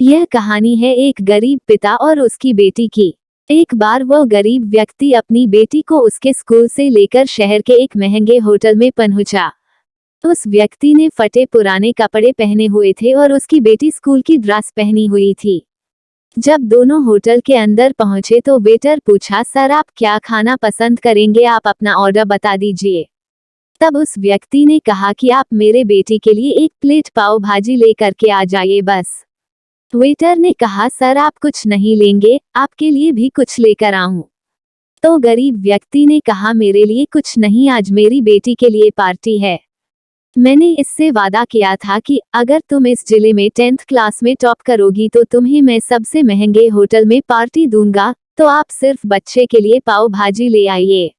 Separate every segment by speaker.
Speaker 1: यह कहानी है एक गरीब पिता और उसकी बेटी की। एक बार वो गरीब व्यक्ति अपनी बेटी को उसके स्कूल से लेकर शहर के एक महंगे होटल में पहुंचा। उस व्यक्ति ने फटे पुराने कपड़े पहने हुए थे और उसकी बेटी स्कूल की ड्रेस पहनी हुई थी। जब दोनों होटल के अंदर पहुंचे तो वेटर पूछा, सर आप क्या खाना पसंद करेंगे, आप अपना ऑर्डर बता दीजिए। तब उस व्यक्ति ने कहा कि आप मेरे बेटी के लिए एक प्लेट पाव भाजी लेकर के आ जाइए बस। वेटर ने कहा, सर आप कुछ नहीं लेंगे, आपके लिए भी कुछ लेकर आऊं। तो गरीब व्यक्ति ने कहा, मेरे लिए कुछ नहीं, आज मेरी बेटी के लिए पार्टी है। मैंने इससे वादा किया था कि अगर तुम इस जिले में 10th क्लास में टॉप करोगी तो तुम्हें मैं सबसे महंगे होटल में पार्टी दूंगा, तो आप सिर्फ बच्चे के लिए पाव भाजी ले आइए।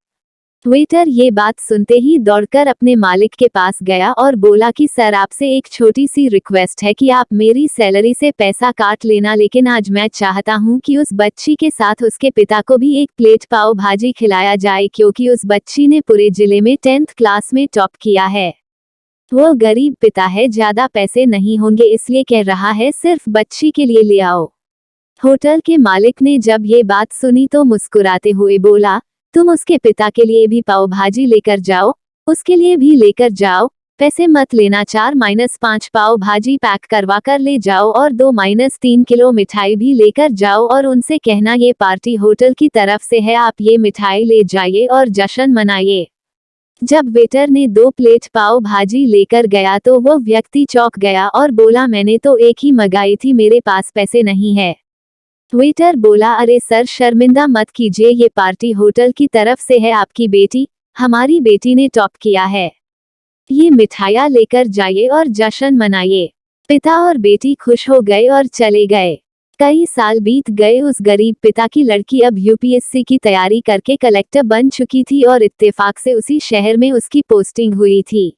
Speaker 1: वेटर ये बात सुनते ही दौड़कर अपने मालिक के पास गया और बोला कि सर आपसे एक छोटी सी रिक्वेस्ट है कि आप मेरी सैलरी से पैसा काट लेना, लेकिन आज मैं चाहता हूं कि उस बच्ची के साथ उसके पिता को भी एक प्लेट पाव भाजी खिलाया जाए, क्योंकि उस बच्ची ने पूरे जिले में 10th क्लास में टॉप किया है। वो गरीब पिता है, ज्यादा पैसे नहीं होंगे इसलिए कह रहा है, सिर्फ बच्ची के लिए ले आओ। होटल के मालिक ने जब ये बात सुनी तो मुस्कुराते हुए बोला, तुम उसके पिता के लिए भी पाव भाजी लेकर जाओ, उसके लिए भी लेकर जाओ, पैसे मत लेना, 4-5 पाव भाजी पैक करवा कर ले जाओ और 2-3 किलो मिठाई भी लेकर जाओ और उनसे कहना ये पार्टी होटल की तरफ से है, आप ये मिठाई ले जाइए और जश्न मनाइए। जब वेटर ने 2 प्लेट पाव भाजी लेकर गया तो वो व्यक्ति चौंक गया और बोला, मैंने तो एक ही मंगाई थी, मेरे पास पैसे नहीं है। वेटर बोला, अरे सर शर्मिंदा मत कीजिए, ये पार्टी होटल की तरफ से है, आपकी बेटी, हमारी बेटी ने टॉप किया है, ये मिठाइयाँ लेकर जाइए और जश्न मनाइए। पिता और बेटी खुश हो गए और चले गए। कई साल बीत गए। उस गरीब पिता की लड़की अब यूपीएससी की तैयारी करके कलेक्टर बन चुकी थी और इत्तेफाक से उसी शहर में उसकी पोस्टिंग हुई थी।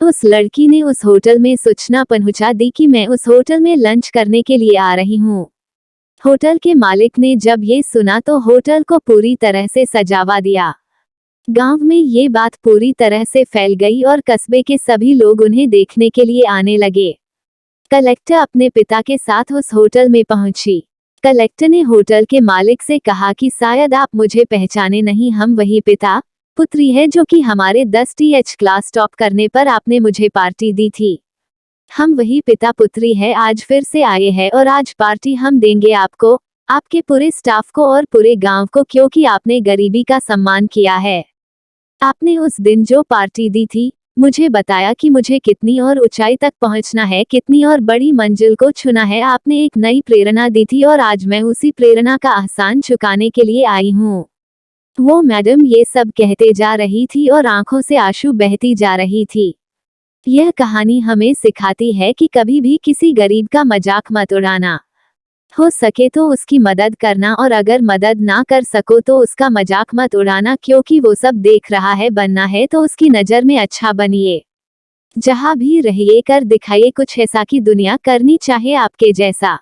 Speaker 1: उस लड़की ने उस होटल में सूचना पहुंचा दी कि मैं उस होटल में लंच करने के लिए आ रही हूँ। होटल के मालिक ने जब ये सुना तो होटल को पूरी तरह से सजावा दिया। गांव में ये बात पूरी तरह से फैल गई और कस्बे के सभी लोग उन्हें देखने के लिए आने लगे। कलेक्टर अपने पिता के साथ उस होटल में पहुंची। कलेक्टर ने होटल के मालिक से कहा कि शायद आप मुझे पहचाने नहीं, हम वही पिता पुत्री है जो कि हमारे 10th क्लास टॉप करने पर आपने मुझे पार्टी दी थी। हम वही पिता पुत्री है, आज फिर से आए हैं और आज पार्टी हम देंगे आपको, आपके पूरे स्टाफ को और पूरे गांव को, क्योंकि आपने गरीबी का सम्मान किया है। आपने उस दिन जो पार्टी दी थी, मुझे बताया कि मुझे कितनी और ऊंचाई तक पहुंचना है, कितनी और बड़ी मंजिल को छूना है। आपने एक नई प्रेरणा दी थी और आज मैं उसी प्रेरणा का एहसान चुकाने के लिए आई हूँ। वो मैडम ये सब कहते जा रही थी और आंखों से आंसू बहती जा रही थी। यह कहानी हमें सिखाती है कि कभी भी किसी गरीब का मजाक मत उड़ाना। हो सके तो उसकी मदद करना, और अगर मदद ना कर सको तो उसका मजाक मत उड़ाना, क्योंकि वो सब देख रहा है। बनना है तो उसकी नज़र में अच्छा बनिए। जहाँ भी रहिए कर दिखाइए कुछ ऐसा कि दुनिया करनी चाहे आपके जैसा।